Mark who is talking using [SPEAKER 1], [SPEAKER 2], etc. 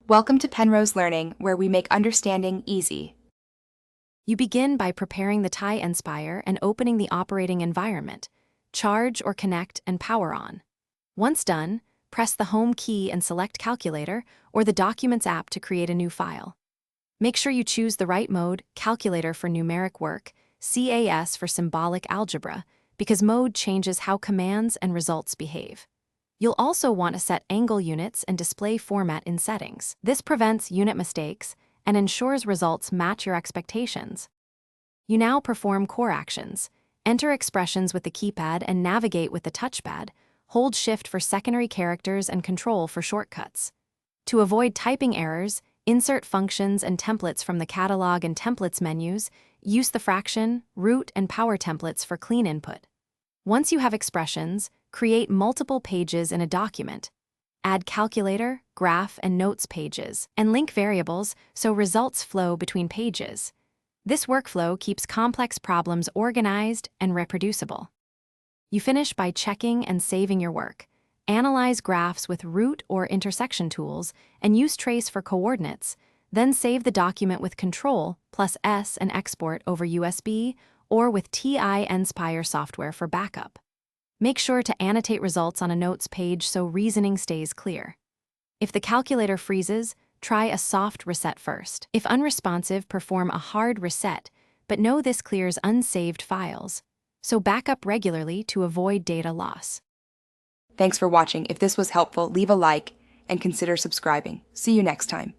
[SPEAKER 1] Welcome to Penrose Learning, where we make understanding easy.
[SPEAKER 2] You begin by preparing the Ti-nspire and opening the operating environment. Charge or connect and power on. Once done, press the Home key and select Calculator or the Documents app to create a new file. Make sure you choose the right mode, Calculator for numeric work, CAS for symbolic algebra, because mode changes how commands and results behave. You'll also want to set angle units and display format in settings. This prevents unit mistakes and ensures results match your expectations. You now perform core actions. Enter expressions with the keypad and navigate with the touchpad. Hold Shift for secondary characters and Control for shortcuts. To avoid typing errors, insert functions and templates from the Catalog and Templates menus. Use the fraction, root, and power templates for clean input. Once you have expressions, create multiple pages in a document. Add calculator, graph, and notes pages, and link variables so results flow between pages. This workflow keeps complex problems organized and reproducible. You finish by checking and saving your work. Analyze graphs with root or intersection tools and use trace for coordinates. Then save the document with Ctrl+S and export over USB or with Ti-nspire software for backup. Make sure to annotate results on a notes page so reasoning stays clear. If the calculator freezes, try a soft reset first. If unresponsive, perform a hard reset, but know this clears unsaved files. So back up regularly to avoid data loss.
[SPEAKER 1] Thanks for watching. If this was helpful, leave a like and consider subscribing. See you next time.